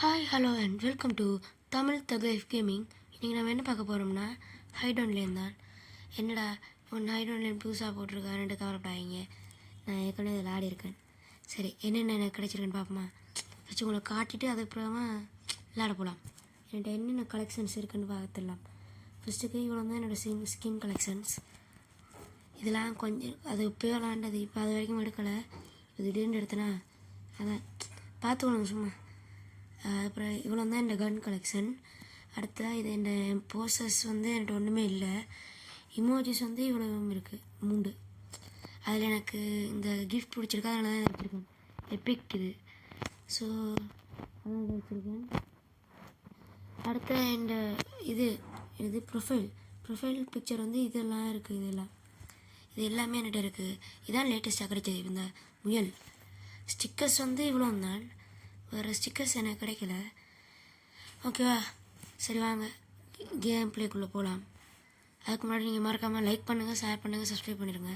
Hi hello and welcome to Tamil Thug Life gaming. இன்றைக்கி நம்ம என்ன பார்க்க போகிறோம்னா ஹைட் ஒன் லேன் தான். என்னடா ஒன்று ஹைட் ஒன் லேன் புதுசாக போட்டிருக்காருன்ட்டு கவலைப்படாதீங்க, நான் ஏற்கனவே இதில் ஆடி இருக்கேன். சரி, என்னென்ன எனக்கு கிடைச்சிருக்குன்னு பார்ப்போமா? ஃபஸ்ட்டு உங்களை காட்டிட்டு அதுக்கப்புறமா விளையாட போகலாம். என்கிட்ட என்னென்ன கலெக்ஷன்ஸ் இருக்குதுன்னு பார்த்துடலாம். ஃபஸ்ட்டுக்கு இவ்வளோ தான் என்னோடய ஸ்கின் கலெக்ஷன்ஸ். இதெல்லாம் கொஞ்சம் அது இப்போ விளாண்டது, இப்போ அது வரைக்கும் எடுக்கலை. இப்போ திடீர்னு எடுத்தேன்னா அதான் பார்த்துக்கணும் சும்மா. அப்புறம் இவ்வளோ தான் இந்த கன் கலெக்ஷன். அடுத்ததாக இது இந்த போஸ்டர்ஸ் என்கிட்ட ஒன்றுமே இல்லை. இமோஜிஸ் இவ்வளோ இருக்குது 3. அதில் எனக்கு இந்த கிஃப்ட் பிடிச்சிருக்கு, அதனால தான் வச்சுருக்கேன். எபிக் இது. ஸோ அதான் இதை வச்சுருக்கேன். அடுத்த இந்த இது ப்ரொஃபைல் பிக்சர் இதெல்லாம் இருக்குது. இது எல்லாமே என்கிட்ட இருக்குது. இதான் லேட்டஸ்ட்டாக கிடைச்சது. இந்த முயல் ஸ்டிக்கர்ஸ் இவ்வளோ தான். வேறு ஸ்டிக்கர்ஸ் எனக்கு கிடைக்கல. ஓகேவா, சரி வாங்க கேம் பிளேக்குள்ளே போகலாம். அதுக்கு முன்னாடி நீங்கள் மறக்காமல் லைக் பண்ணுங்கள், ஷேர் பண்ணுங்கள், சப்ஸ்கிரைப் பண்ணிடுங்க.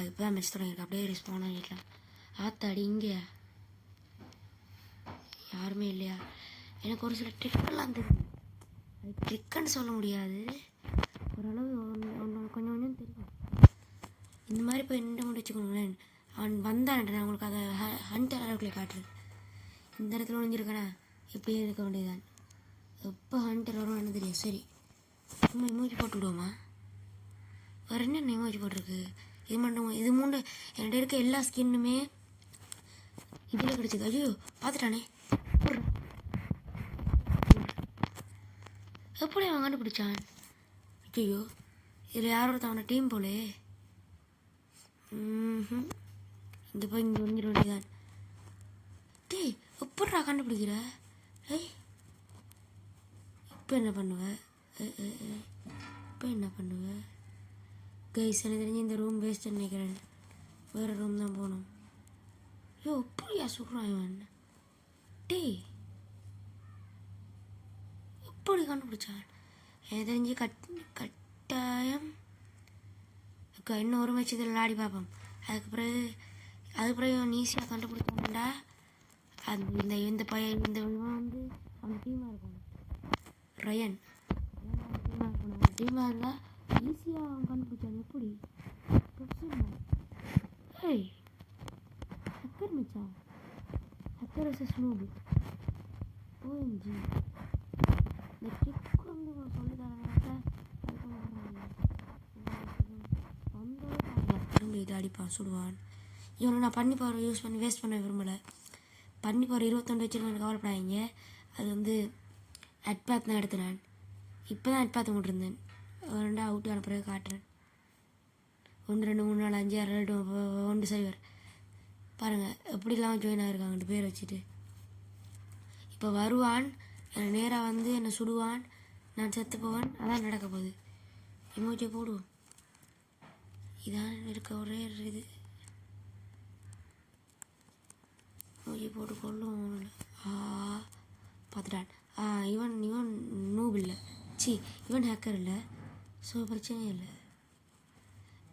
இப்போ தான் மெச் தொடங்கிருக்கு. அப்படியே ரெஸ்பாண்ட் பண்ணிக்கலாம். ஆத்தாடி இங்கே யாருமே இல்லையா? எனக்கு ஒரு சில ட்ரிக்கெல்லாம் தெரியும். அது ட்ரிக்குன்னு சொல்ல முடியாது, ஓரளவு கொஞ்சம் கொஞ்சம் தெரியும். இந்த மாதிரி போய் நின்று மட்டும் வச்சுக்கோங்களேன், அவன் வந்தான்ட்டு நான் உங்களுக்கு அதை ஹண்டர் அளவுக்குள்ளே காட்டுறேன். இந்த இடத்துல ஒழிஞ்சிருக்கேனா எப்படியே இருக்க வேண்டியதுதான். எப்போ ஹண்டர் வரும்னு தெரியும். சரி, சும்மா இமோஜி போட்டு விடுவோமா? வேறு என்ன இமோஜி போட்டிருக்கு? இது மட்டும் இது 3 என்கிட்ட இருக்க எல்லா ஸ்கின்னுமே இதில் கிடச்சிது. ஐயோ பார்த்துட்டானே, எப்படி அவன் கண்டுபிடிச்சான்? ஐயோ, இதில் யாரோ அவனை டீம் போலே. இங்கே போய் இங்கே ஒழிஞ்சிட வேண்டியதான். டேய், எப்படா கண்டுபிடிக்கிற? இப்போ என்ன பண்ணுவேன்? கைஸ், எனக்கு தெரிஞ்சு இந்த ரூம் வேஸ்ட்டுன்னு நினைக்கிறேன். வேறு ரூம் தான் போகணும். ஐயோ, எப்படியா சொல்கிறான் இவன்? டேய், எப்படி கண்டுபிடிச்சான்? எனக்கு தெரிஞ்சு கட்டாயம் இன்னும் ஒரு மேட்ச் இதில் விளையாடி பார்ப்போம். அதுக்கப்புறம் இவன் ஈஸியாக கண்டுபிடிச்சான்டா. அந்த இந்த பையன் இவன் அவன் டீமாக இருக்கணும். ரயன் டீமாக இருக்கணும். அவன் டீமாக இருந்தால் ஈஸியாக அவன் கண்டுபிடிச்சான். எப்படி ஹக்கர் மிச்சா? ஹக்கர் வர்சஸ் நூபு. ஓஎம்ஜி, இந்த ட்ரிக் சொல்லி தரேன். திரும்ப இதை அடிப்பான், சுடுவான். இவனை நான் பண்ணி பவர் யூஸ் பண்ணி வேஸ்ட் பண்ண விரும்பலை. பண்ணி போகிற 22 வச்சுருக்கேன், கவலைப்படாதீங்க. அது அட்பாத் தான் எடுத்துனேன். இப்போ தான் அட்பாத் கொண்டிருந்தேன். 2 அவுட்டு அனுப்புறது காட்டுறேன். 1 2 3 4 5 6 7 1 சைவர். பாருங்கள் எப்படிலாம் ஜாயின் ஆகிருக்காங்க 2 பேர் வச்சுட்டு. இப்போ வருவான், நேராக என்னை சுடுவான், நான் செத்து போவேன். அதான் நடக்க போகுது. இமோஜி போடுவோம். இதான் இருக்க ஒரே இது. இமோஜி போட்டு கொள்ளும். பார்த்துட்டான். இவன் நூப் இல்லை, இவன் ஹேக்கர் இல்லை. ஸோ பிரச்சனையே இல்லை.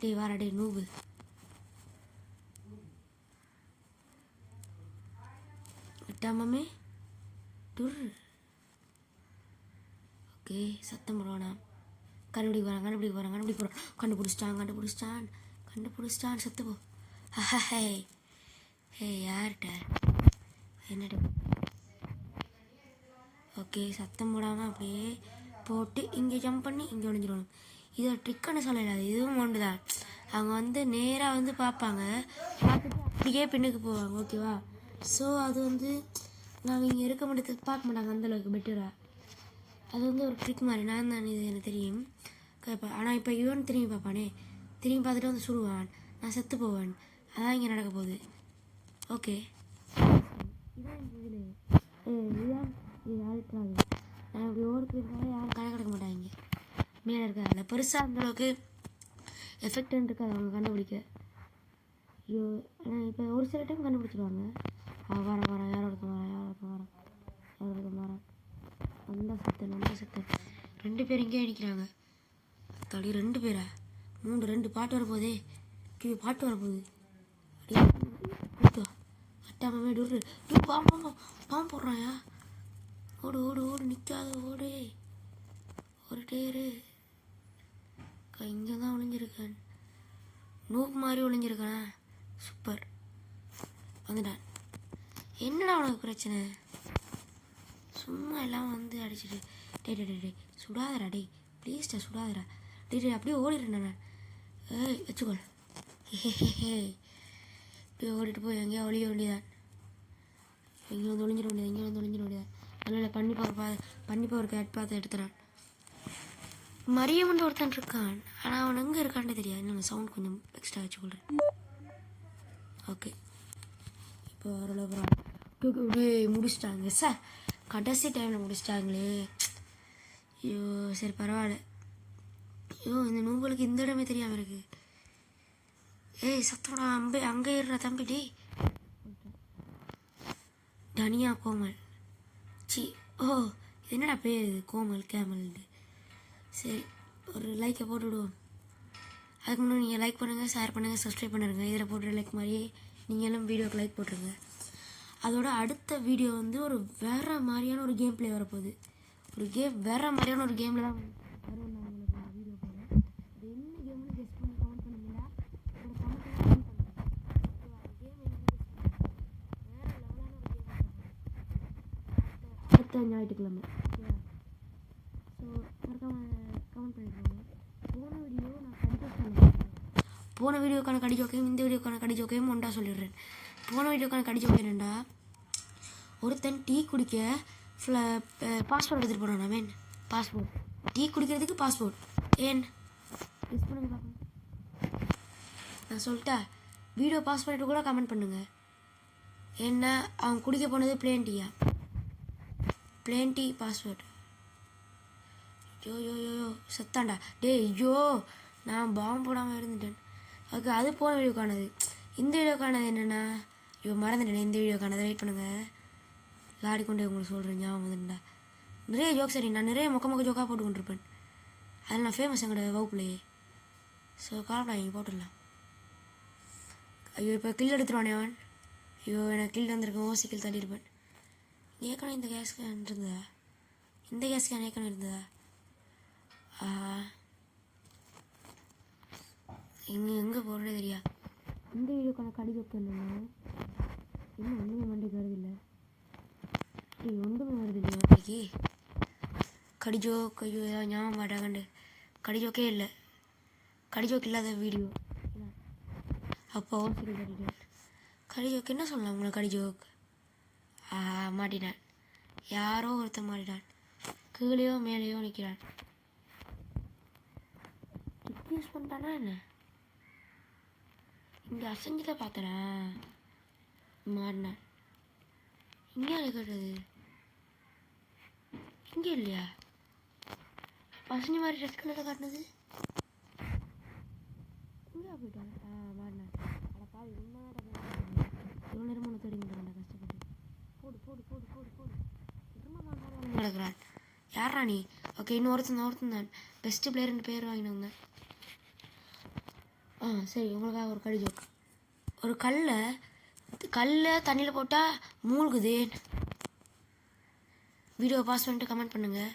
டே வாரா, டே நூபு. விட்டாமே டுர். ஓகே, சத்தம் போடுவானா? கண்டுபிடிச்சிட்டான். செத்து போ. ஹே யார்கிட்ட என்னடி? ஓகே, சத்தம் போடாமல் அப்படியே போட்டு இங்கே ஜம்ப் பண்ணி இங்கே ஒழிஞ்சிடணும். இது ஒரு ட்ரிக்குன்னு சொல்லலாது, இதுவும் ஒன்று தான். அவங்க நேராக பார்ப்பாங்க, பார்த்துட்டு அப்படியே பின்னுக்கு போவாங்க. ஓகேவா? ஸோ அது நாங்கள் இங்கே இருக்க மாட்டேது பார்க்க மாட்டாங்க அந்தளவுக்கு பெட்டராக. அது ஒரு ட்ரிக் மாதிரி. நான் தான் இது எனக்கு தெரியும். ஆனால் இப்போ இவன் திரும்பி பார்ப்பானே, திரும்பி பார்த்துட்டு சுடுவான், நான் செத்து போவேன். அதான் இங்கே நடக்க போகுது. ஓகே, இதுதான் இது அழுத்தாது. நான் இப்படி ஓடுறதுனால யாரும் கடை கிடக்க மாட்டாங்க. மேலே இருக்காதுல்ல பெருசாக அந்தளவுக்கு எஃபெக்ட்னு இருக்காது அவங்க கண்டுபிடிக்க. ஐயோ, ஆனால் இப்போ ஒரு சில டைம் கண்டுபிடிச்சிடுவாங்க. வரேன் யாரோ ஒருத்தன் வரேன். அந்த சத்தம் 2 பேர் இங்கே நிற்கிறாங்க. தடி 2 பேரா? 2 பாட்டு வரப்போதே. பாட்டு வரப்போகுது. எட்டாமே டூரு டூ பாம்பு போடுறாயா. ஓடு ஓடு ஓடு, நிற்காத ஓடு, ஒரு டேரு. இங்கே தான் ஒளிஞ்சிருக்கேன். நூப் மாதிரி ஒளிஞ்சிருக்கேன். சூப்பர், வந்துட்டான். என்னடா உனக்கு பிரச்சனை? சும்மா எல்லாம் வந்து அடிச்சுட்டு டே சுடாதரா, டே ப்ளீஸ்டா சுடாதரா, டே அப்படியே ஓடிடுறேன் நான். வச்சுக்கோள். இப்படியே ஓடிட்டு போய் எங்கேயா ஒளிய வேண்டியதான். இங்கே வந்து ஒளிஞ்சிட வேண்டியது, இங்கே வந்து ஒளிஞ்சிட வேண்டியதான். அதில் பண்ணி போகிற கேட் பார்த்து எடுத்துறான். மரியமன் ஒருத்தன் இருக்கான், ஆனால் அவன் எங்கே இருக்கான்னு தெரியாது. இன்னும் சவுண்ட் கொஞ்சம் எக்ஸ்ட்ரா வச்சுக்கொள்கிறேன். ஓகே, இப்போ ஓரளவு முடிச்சிட்டாங்க சார். கடைசி டைமில் முடிச்சிட்டாங்களே. ஐயோ சரி பரவாயில்ல. ஐயோ இந்த நூம்பலுக்கு இந்த இடமே தெரியாமல் இருக்கு. சத்தோட அங்கே ஏறுறா தம்பி. டே தனியா கோமல். ஓ என்னடா பேர் இது, கோமல் கேமல். சரி ஒரு லைக்கை போட்டுவிடுவோம். அதுக்கு முன்னாடி நீங்கள் லைக் பண்ணுங்கள், ஷேர் பண்ணுங்கள், சப்ஸ்கிரைப் பண்ணிடுங்க. இதில் போடுற லைக் மாதிரியே நீங்களும் வீடியோக்கு லைக் போட்டுருங்க. அதோட அடுத்த வீடியோ வந்து ஒரு வேறு மாதிரியான ஒரு கேம் பிளே வரப்போகுது. வேறு மாதிரியான ஒரு கேமில் தான் வரும். நான் உங்களுக்கு வீடியோ போடுறேன். அது என்ன கேம்னு கெஸ்ட் பண்ணி கமெண்ட் பண்ணுங்களா, ஒரு கமெண்ட் பண்ணுங்கள். கேம் என்ன வேறு லெவலான ஒரு கேம் அடுத்த ஞாயிற்றுக்கிழமை. ஓகேவா? ஸோ மறக்காமல் கமெண்ட் பண்ணிடுவாங்க. போன வீடியோக்கான கடி ஜோக்கையும் இந்த வீடியோக்கான கடி ஜோக்கையும் ஒன்றா சொல்லிடுறேன். போன வீடியோக்கான கடி ஜோக்கை என்னென்னா, ஒருத்தன் டீ குடிக்க பாஸ்போர்ட் எடுத்துகிட்டு போனான். அவன் பாஸ்போர்ட், டீ குடிக்கிறதுக்கு பாஸ்போர்ட். ஏன் யூஸ் பண்ணுங்க பார்க்கணும். நான் சொல்லிட்டா வீடியோ பாஸ் பண்ணிட்டு கூட கமெண்ட் பண்ணுங்கள். ஏன்னா அவன் குடிக்க போனது பிளேன் டீயா, பிளேன் டீ பாஸ்போர்ட். யோ செத்தாண்டா. ஐயோ நான் பாம்பு போடாமல் இருந்துட்டேன். ஓகே, அது போன வீடியோக்கானது. இந்த வீடியோக்கானது என்னென்னா, மறந்துட்டேன். இந்த வீடியோக்கானதை வெயிட் பண்ணுங்கள், விளாடிக்கொண்டே உங்களுக்கு சொல்கிறேன். ஞாபகம் வந்துட்டா நிறைய ஜோக். சரி, நான் நிறைய மொக்க ஜோக்காக போட்டு கொண்டிருப்பேன். அதில் நான் ஃபேமஸ் எங்களோட வகுப்புலையே. ஸோ காலப்படாங்க, போட்டுடலாம். ஐயோ இப்போ கில் எடுத்துருவானே அவன். ஐயோ எனக்கு கில் வந்திருக்கேன். ஓசி கில் தள்ளியிருப்பேன். ஏற்கனவே இந்த கேஸ் கேன் இருந்ததா? இந்த கேஸ் கேன் ஏற்கனவே இருந்ததா? எங்கே போடுறதே தெரியா. இந்த வீடியோக்கான கடி ஜோக்கு என்னன்னா, இன்னும் ஒன்றுமே மண்டிக்கு வருதில்லை. ஒன்றுமே வருது இல்லையா இன்னைக்கு கடி ஜோக்? ஐயோ ஏதாவது ஞாபகம் மாட்டாங்கண்டு. கடி ஜோக்கே இல்லை, கடி ஜோக் இல்லாத வீடியோ. அப்போ கடி ஜோக் என்ன சொல்லலாம் உங்களை? கடி ஜோக் மாட்டினான். யாரோ ஒருத்தன் மாட்டினான். கீழேயோ மேலேயோ நிற்கிறான். யூஸ் பண்ணிட்டானா என்ன? இங்கே அசைஞ்சதை பார்த்தனா மாறினான். இங்கே இருக்கிறது இங்கே இல்லையா? அசைஞ்ச மாதிரி ட்ரெஸ் கலரில் காட்டினது இங்கே போயிட்டான். மாறினான். அதை பாதி உண்மைதான். எவ்வளோ நேரமும் ஒன்று தேடிக்கிட்டு கஷ்டப்பட்டு. போடு போடு போடு போடு போடு. நடக்கிறான். யாரா நீ? ஓகே, இன்னொருத்தன் தான் பெஸ்ட்டு பிளேயர்னு பேர் வாங்கினவங்க. சரி, உங்களுக்காக ஒரு கடி ஜோக். ஒரு கல்லை தண்ணியில் போட்டால் மூழ்குது. வீடியோ பாஸ் பண்ணிட்டு கமெண்ட் பண்ணுங்கள்.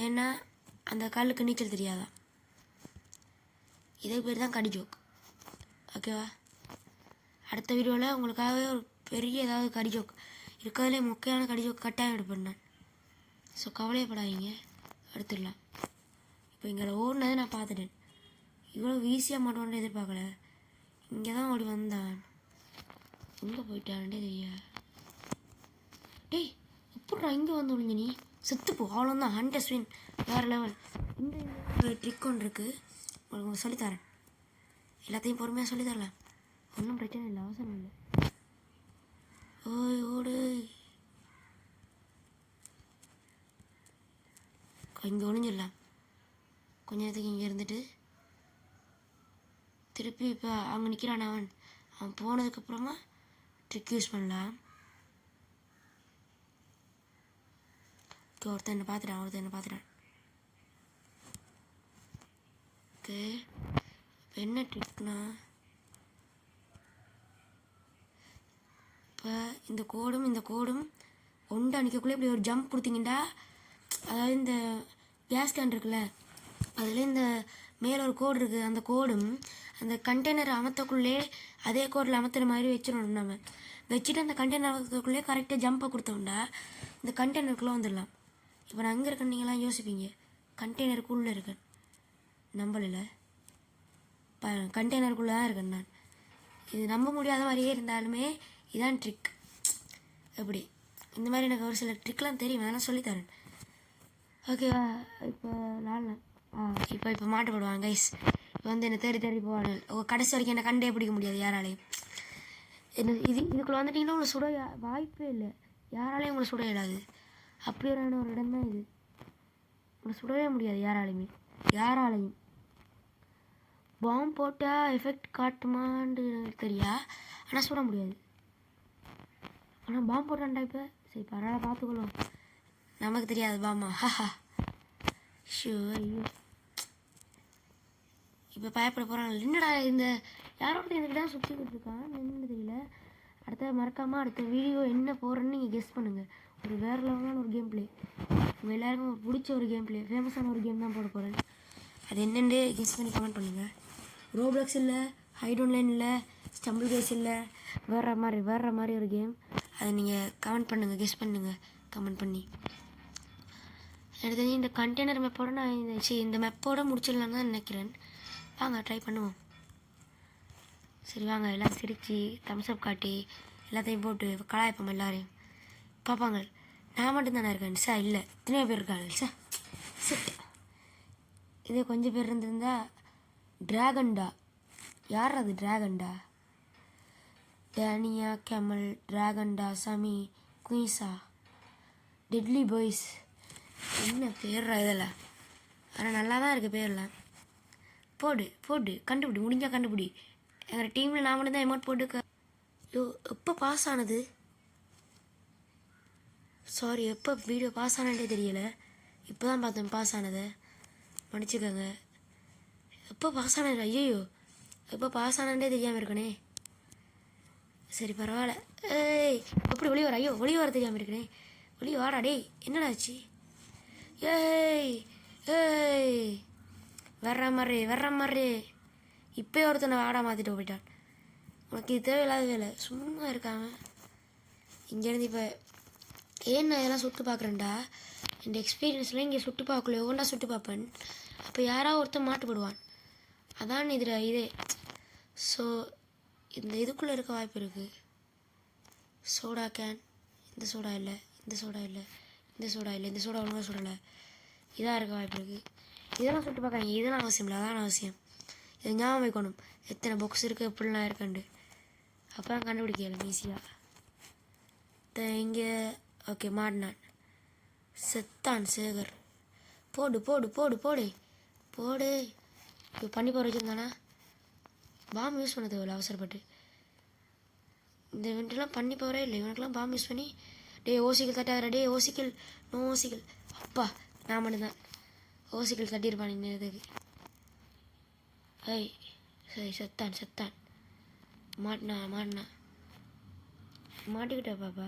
ஏன்னா அந்த கல்லுக்கு நீச்சல் தெரியாதான். இதே பேர் தான் கடி ஜோக். ஓகேவா? அடுத்த வீடியோவில் உங்களுக்காகவே ஒரு பெரிய ஏதாவது கடி ஜோக் இருக்கிறதுலே முக்கியமான கடி ஜோக் கட்டாயம் எடுப்பேன் நான். ஸோ கவலையப்படாதீங்க, எடுத்துடலாம். இப்போ இங்கே ஓடினதை நான் பார்த்துட்டேன். இவ்வளோ ஈஸியாக மாட்டோன்னு எதிர்பார்க்கல. இங்கே தான் ஓடி வந்தான். எங்கே போயிட்டான்டே தெரியா. டேய் எப்படா இங்கே வந்து ஒழிஞ்ச நீ? செத்துப்போ, அவ்வளோதான். ஹண்டர் ஸ்வின் வேறு லெவல். இந்த ட்ரிக் ஒன்று இருக்குது, உங்களுக்கு சொல்லித்தரேன். எல்லாத்தையும் பொறுமையாக சொல்லித்தரலாம், ஒன்றும் பிரச்சனை இல்லை, அவசரம் இல்லை. ஓய் ஓடு. இங்கே ஒழிஞ்சிடலாம். கொஞ்ச நேரத்துக்கு இங்கே இருந்துட்டு திருப்பி இப்போ அங்கே நிற்கிறான். அவன் போனதுக்கப்புறமா ட்ரிக் யூஸ் பண்ணலாம். ஒருத்தன் என்ன பார்த்துட்டான். ஓகே, இப்போ என்ன ட்ரிக்னா, இப்போ இந்த கோடும் ஒன்று அன்றைக்குள்ளே இப்படி ஒரு ஜம்ப் கொடுத்தீங்கன்னா, அதாவது இந்த கேஸ் கேன் இருக்குல்ல, அதில் இந்த மேலே ஒரு கோடு இருக்குது, அந்த கோடும் அந்த கண்டெய்னர் அமர்த்தக்குள்ளே அதே கோடில் அமர்த்துற மாதிரி வச்சிடணும். நம்ம வச்சுட்டு அந்த கண்டெய்னர் அமர்த்தக்குள்ளே கரெக்டாக ஜம்பை கொடுத்தோம்னா இந்த கண்டெய்னருக்குள்ளே வந்துடலாம். இப்போ நான் அங்கே இருக்கேன்னு நீங்களாம் யோசிப்பீங்க, கண்டெய்னருக்குள்ளே இருக்கேன். நம்பலில் கண்டெய்னருக்குள்ளே தான் இருக்கேன் நான். இது நம்ப முடியாத மாதிரியே இருந்தாலுமே இதான் ட்ரிக். எப்படி இந்த மாதிரி எனக்கு ஒரு சில ட்ரிக்லாம் தெரியும், வேணால் சொல்லித்தரேன். ஓகேவா? இப்போ விளாட்லாம். இப்போ மாட்டு போடுவாங்க கைஸ். இப்போ வந்து என்னை தேடி போவாங்க. கடைசி வரைக்கும் என்னை கண்டே பிடிக்க முடியாது யாராலையும். இதுக்குள்ளே வந்துட்டிங்கன்னா உங்களை சுட வாய்ப்பே இல்லை. யாராலையும் உங்களை சுட இயலாது. அப்படியான ஒரு இடம் தான் இது. உங்களை சுடவே முடியாது யாராலையும். பாம்பு போட்டால் எஃபெக்ட் காட்டுமான்னு தெரியா, ஆனால் சுட முடியாது. ஆனால் பாம்பு போட்டான்டா இப்போ. சரி பரவாயில்ல, பார்த்துக்கொள்ளும். நமக்கு தெரியாது பாமா. ஷோ ஐயோ, இப்போ பயப்பட போகிறாங்க. என்னடா இந்த யாரோட எதுக்கிட்ட சுற்றிக்கிட்டு இருக்கான் என்னன்னு தெரியல. அடுத்த வீடியோ என்ன போடுறேன்னு நீங்கள் கெஸ் பண்ணுங்கள். ஒரு வேறு லெவலான ஒரு கேம் பிளே, உங்கள் எல்லாருக்கும் ஒரு பிடிச்ச ஒரு கேம் பிளே, ஃபேமஸான ஒரு கேம் தான் போட போகிறேன். அது என்னென்னு கெஸ் பண்ணி கமெண்ட் பண்ணுங்கள். ரோப்ளாக்ஸ் இல்லை, ஹைட் ஆன்லைன் இல்லை, ஸ்டம்பிள் கேஸ் இல்லை, வேறு மாதிரி ஒரு கேம். அதை நீங்கள் கமெண்ட் பண்ணுங்கள், கெஸ் பண்ணுங்கள் கமெண்ட் பண்ணி. எனக்கு தெரிஞ்சு இந்த கண்டெய்னர் மெப்போட நான் இந்த மெப்போட முடிச்சிடலான்னு தான் நினைக்கிறேன். வாங்க ட்ரை பண்ணுவோம். சரி வாங்க, எல்லாம் சிரித்து தம்ஸ்அப் காட்டி எல்லாத்தையும் போட்டு கலாய்ப்போம். எல்லாரையும் பார்ப்பாங்க. நான் மட்டும்தானே இருக்கேன் சார்? இல்லை, இத்தனையோ பேர் இருக்காங்க சார். சிட், இதே கொஞ்சம் பேர் இருந்திருந்தா. ட்ராகன்டா, யார் அது? ட்ராகன்டா, டேனியா, கெமல், ட்ராகன்டா, சமி, குயின்ஸா, டெட்லி பாய்ஸ். என்ன பேர்றா இதெல்லாம்? ஆனால் நல்லா தான் இருக்குது பேர்லாம். போடு கண்டுபிடி, முடிஞ்சால் கண்டுபிடி. எங்கள் டீமில் நான் மட்டும் தான் எமௌண்ட் போட்டு. ஐயோ, எப்போ பாஸ் ஆனது? சாரி, எப்போ வீடியோ பாஸ் ஆனதே தெரியலை. இப்போ தான் பார்த்தேன் பாஸ் ஆனதை. மன்னிச்சுக்கோங்க. எப்போ பாஸ் ஆனது? ஐயோ, எப்போ பாஸ் ஆனதே தெரியாமல் இருக்கனே. சரி பரவாயில்ல. ஏய், எப்படி வெளியே வர? ஐயோ, வெளியே வர தெரியாமல் இருக்கனே. வெளியே வாடா டேய். என்னடா ஆச்சு? ஏய் வர்ற மாதிரி இப்போ ஒருத்தனை வாடா மாற்றிட்டு போயிட்டான். உனக்கு இது தேவையில்லாத வேலை, சும்மா இருக்காங்க. இங்கேருந்து இப்போ ஏன் நான் இதெல்லாம் சுட்டு பார்க்குறேன்டா, இந்த எக்ஸ்பீரியன்ஸில் இங்கே சுட்டு பார்க்கலையோ, ஒன்றா சுட்டு பார்ப்பேன். அப்போ யாராவது ஒருத்தன் மாட்டுப்படுவான். அதான் இதே. ஸோ இந்த இதுக்குள்ளே இருக்க வாய்ப்பு இருக்குது. சோடா கேன், இந்த சோடா இல்லை, இந்த சோடா ஒழுங்காக சுடலை. இதாக இருக்க வாய்ப்பு இருக்குது. இதெல்லாம் சுட்டு பார்க்காங்க. இதெல்லாம் அவசியம் இல்லை, அதான் அவசியம். இதை ஞாபகம் வைக்கணும், எத்தனை பாக்ஸ் இருக்குது, எப்படிலாம் இருக்குண்டு. அப்போ தான் கண்டுபிடிக்கல ஈஸியாக. இங்கே ஓகே, மாடினான். செத்தான் சேகர். போடு. இப்போ பண்ணி போகிற வச்சுருந்தானா பாம்பு யூஸ் பண்ண தேவையில்ல அவசரப்பட்டு. இந்த இவன்ட்டெல்லாம் பண்ணி போகிறே இல்லை. இவனுக்கெல்லாம் பாம்பு யூஸ் பண்ணி ஓசிக்கல் தட்டாதரா. நோ ஓசிக்கல். அப்பா, நான் மட்டும்தான் ஓசிக்கல் தட்டியிருப்பான் இன்னதுக்கு. ஐய், சரி செத்தான். மாட்டினா மாட்டிக்கிட்டா பாப்பா.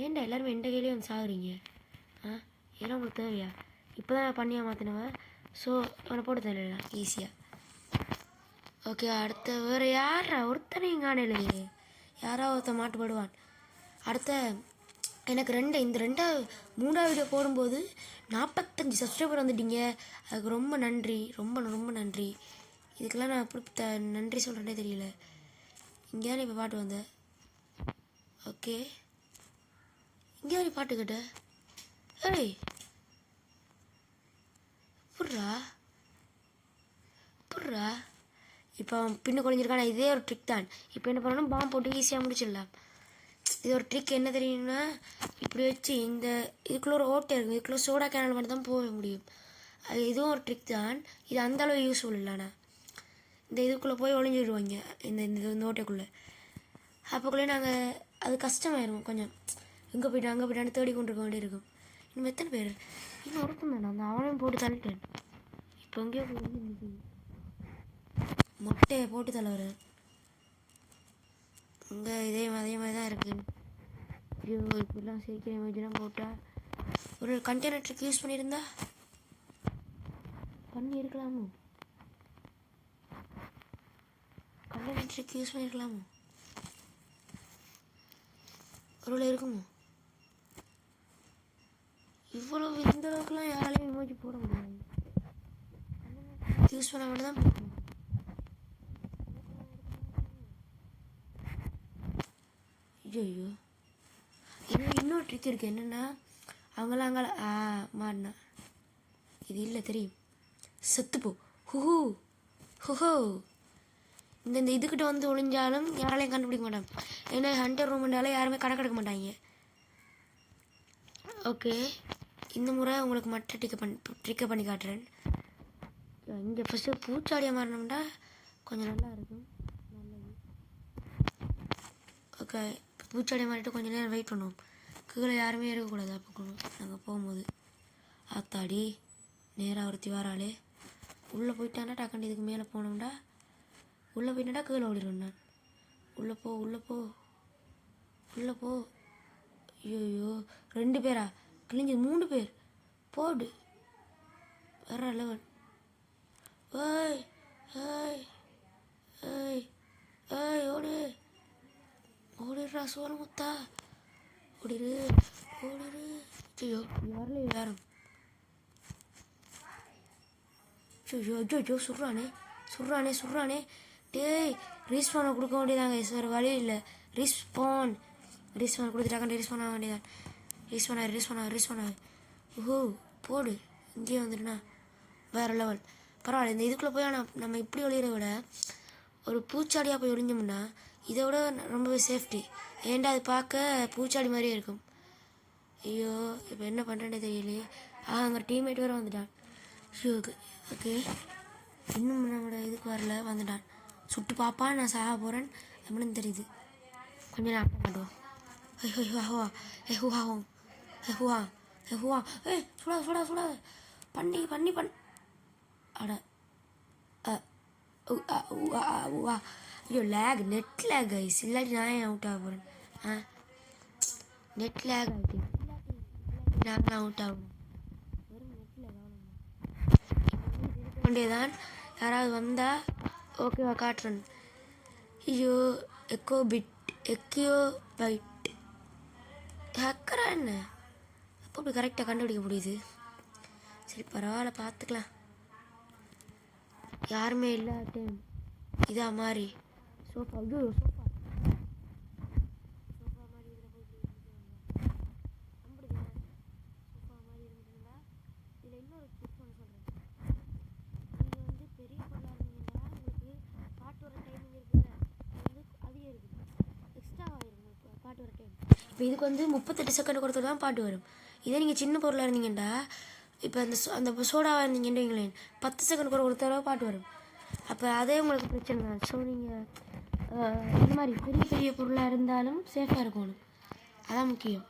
ஏன்டா எல்லாருமே எந்த கையிலேயே வந்து சாகுறீங்க? ஏன்னா உங்களுக்கு தேவையா? இப்போ தான் பண்ணியாக மாற்றினவன். ஸோ அவனை போட்டு தரலாம் ஈஸியாக. ஓகே, அடுத்த வேறு யாரா? ஒருத்தனையும் காணலையே. யாராவது ஒருத்தன் மாட்டுப்படுவான். அடுத்த எனக்கு மூணாவது வீடியோ போடும்போது 45 சப்ஸ்கிரைபர் வந்துட்டீங்க. அதுக்கு ரொம்ப நன்றி, ரொம்ப நன்றி. இதுக்கெல்லாம் நான் எப்படி நன்றி சொல்கிறேன்னே தெரியல. இங்கே இப்போ பாட்டு வந்தேன். ஓகே, இங்கே நீ பாட்டு கேட்ட. ஏய், புட்றா. இப்போ அவன் பின்ன குறைஞ்சிருக்கான. இதே ஒரு ட்ரிக் தான். இப்போ என்ன பண்ணணும், பாம்பு போட்டு ஈஸியாக முடிச்சிடலாம். இது ஒரு ட்ரிக். என்ன தெரியும்னா, இப்படி வச்சு இந்த இதுக்குள்ளே ஒரு ஓட்டை இருக்கும். இதுக்குள்ளே சோடா கேனல் மட்டும் தான் போக முடியும். அது இதுவும் ஒரு ட்ரிக் தான். இது அந்தளவு யூஸ்ஃபுல் இல்லைண்ணா. இந்த இதுக்குள்ளே போய் ஒளிஞ்சிடுவாங்க, இந்த ஓட்டைக்குள்ளே. அப்போக்குள்ளே நாங்கள் அது கஷ்டமாயிரும் கொஞ்சம். அங்கே போய்ட்டான்னு தேடி கொண்டு இருக்க வேண்டியிருக்கும். இன்னும் எத்தனை பேர்? இன்னும் ஒருத்தம் தானே, அந்த அவனையும் போட்டு தள்ளிட்டேன். இப்போ எங்கேயோ மொட்டையை போட்டு தள்ளவர். இங்கே அதே மாதிரி தான் இருக்குது. ஐயோ இப்படிலாம் சிரிக்கிற இமேஜெலாம் போட்டால் ஒரு கண்டெய்னர் ட்ரிக் யூஸ் பண்ணியிருக்கலாமோ? கண்டெய்னர் ட்ரிக் யூஸ் பண்ணியிருக்கலாமோ? ஒரு இருக்குமோ? இவ்வளவு இந்த அளவுக்குலாம் யாராலையும் இமோஜி போட முடியாது. யூஸ் பண்ண மட்டும் தான். ஐயோ இன்னொரு ட்ரிக் இருக்குது. என்னென்னா அவங்களாம் அங்கே மாடினா இது இல்லை தெரியும், செத்துப்போ ஹுஹூ ஹுஹோ. இந்த இதுக்கிட்ட வந்து ஒளிஞ்சாலும் யாராலையும் கண்டுபிடிக்க மாட்டாங்க. ஏன்னா ஹண்டர் ரூம்னால யாருமே கணக்கெடுக்க மாட்டாங்க. ஓகே, இந்த முறை உங்களுக்கு மட்டும் ட்ரிக்கை பண்ணி காட்டுறேன். இங்கே ஃபஸ்ட்டு பூச்சாடியாக மாறினோம்னா கொஞ்சம் நல்லா இருக்கும். நல்லது. ஓகே, பூச்சாடியாக மாறிட்டு கொஞ்சம் நேரம் வெயிட் பண்ணுவோம். கீழே யாருமே இருக்கக்கூடாது. அப்போ நாங்கள் போகும்போது ஆத்தாடி நேராக ஒருத்தி வாராளே. உள்ளே போயிட்டானா டக்குன்னு இதுக்கு மேலே போனோம்டா. உள்ளே போயிட்டாண்டா கீழே ஓடிடுவேன் நான். உள்ளே போ உள்ளே போ உள்ளே போ. ஐயோ 2 பேரா கிழிஞ்சு 3 பேர் போடு. வேற லெவல். ஏய் ஏய் ஏய் ஏய் ஓடு ஓடிடுறா சோழ முத்தா ஓடிடு ஓடிடு. ஐயோ வரல யாரும். ஐயோ ஐயோ சுடுறானே சுடுறானே சுடுறானே. டேய் ரீஸ்பானை கொடுக்க வேண்டியதாங்க சார், வழி இல்லை. ரீஸ்பான் கொடுத்துட்டாக்கா ரீஸ்பான் ஆக வேண்டியதான். ரீஸ்பான் ஆகு. ஓஹோ போடு. இங்கேயே வந்துடுண்ணா வேறு லெவல். பரவாயில்ல. இந்த இதுக்குள்ளே போய் நம்ம இப்படி ஒளியிற விட ஒரு பூச்சாடியாக போய் ஒளிஞ்சோம்னா இதை விட ரொம்பவே சேஃப்டி. ஏன்டா அது பார்க்க பூச்சாடி மாதிரியே இருக்கும். ஐயோ இப்போ என்ன பண்ணுறேன்னே தெரியலையே. அங்கே டீம்மேட் வேறு வந்துட்டான். ஐயோ ஓகே, இன்னும் நம்மளோட இதுக்கு வரல, வந்துட்டான். சுட்டு பாப்பா நான் சாக போகிறேன் அப்படின்னு தெரியுது. கொஞ்சம் நேரம் மாட்டோம். சுடா பண்ணி அட ஐயோ லேக், நெட் லேக் ஆயிடுச்சு. இல்லாட்டி நான் ஏன் அவுட் ஆக போகிறேன்? நெட் லேக் ஆகிட்டு நான் அவுட் ஆகணும். வெறும் நெட்டில் வேண்டியதான். யாராவது வந்தால் ஓகேவா காட்டுறேன். ஐயோ எக்கோ பைட் ஹேக்கரா என்ன? அப்போ அப்படி கரெக்டாக கண்டுபிடிக்க முடியுது. சரி பரவாயில்ல பார்த்துக்கலாம். யாருமே இல்லாட்டையும் இதா மாதிரி சோஃபா மாதிரி இருந்துட்டா. இதில் இன்னொரு டிப்ஸ் ஒன்று சொல்கிறேன். நீங்கள் வந்து பெரிய பொருளாக இருந்தீங்கன்னா உங்களுக்கு பாட்டு வர டைமிங் இருக்குல்ல, அதிகம் இருக்குது, எக்ஸ்ட்ரா ஆகிடும் உங்களுக்கு பாட்டு வர டைம். இப்போ இதுக்கு வந்து 38 செகண்ட் கொடுத்து தான் பாட்டு வரும். இதே நீங்கள் சின்ன பொருளாக இருந்தீங்கண்டா, இப்போ அந்த சோடாவாக இருந்தீங்கன்னு வைங்களேன், 10 செகண்ட் கொடுத்தா பாட்டு வரும். அப்போ அதே உங்களுக்கு பிரச்சனை தான். ஸோ நீங்கள் இந்த மாதிரி பெரிய பெரிய பொருளாக இருந்தாலும் சேஃபாக இருக்கணும், அதான் முக்கியம்.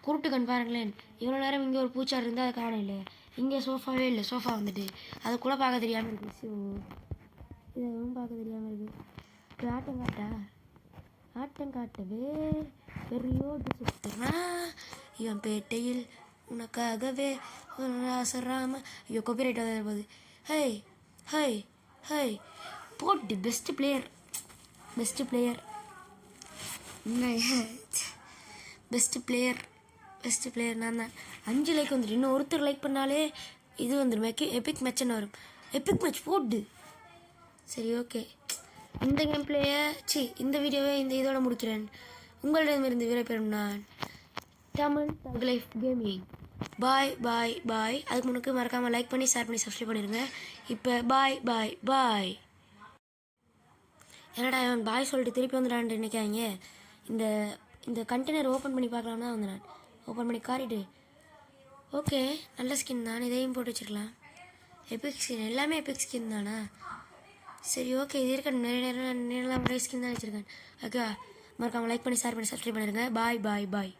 குருட்டு கண் பாருங்களேன், இவ்வளோ நேரம் இங்கே ஒரு பூச்சாடு இருந்தால் அதை காண இல்லை. இங்கே சோஃபாவே இல்லை, சோஃபா வந்துட்டு அது கூட பார்க்க தெரியாமல் இருக்குது. ஸோ இதுவும் பார்க்க தெரியாமல் இருக்குது. இப்போ ஆட்டம் காட்டவே பெரியோடு சுற்றுறான் இவன் பேட்டையில் உனக்காகவே ஆசராம. ஐயோ காப்பிரைட் போகுது. ஹை போட்டு பெஸ்ட் பிளேயர் நான் தான். 5 லைக் வந்துடும். இன்னும் ஒருத்தர் லைக் பண்ணாலே இது வந்துடும், எபிக் மேட்ச்னு வரும். எபிக் மேட்ச் போட்டு. சரி ஓகே, இந்த கேம் பிளேயை இந்த வீடியோவை இதோட முடிக்கிறேன். உங்களிடமிருந்து விடைபெறும் நான் தமிழ் தக் லைஃப் கேமிங். பாய். அதுக்கு முன்னுக்கு மறக்காமல் லைக் பண்ணி ஷேர் பண்ணி சப்ஸ்கிரைப் பண்ணிடுங்க. இப்போ பாய். என்னடா அவன் பாய் சொல்லிட்டு திருப்பி வந்துடான்னு நினைக்காங்க. இந்த கண்டெய்னர் ஓப்பன் பண்ணி பார்க்கலான்னு தான் வந்து நான் ஓப்பன் பண்ணி காட்டிட்டு. ஓகே நல்ல ஸ்கின் தான், இதையும் போட்டு வச்சுருக்கலாம். எபிக் ஸ்கின் எல்லாமே எபிக் ஸ்கின் தானா? சரி ஓகே, இது இருக்க நிறைய ஸ்கின் தான் வச்சுருக்கேன். ஓகே மறக்காமல் லைக் பண்ணி ஷேர் பண்ணி சப்ஸ்கிரைப் பண்ணிடுங்க. பாய்.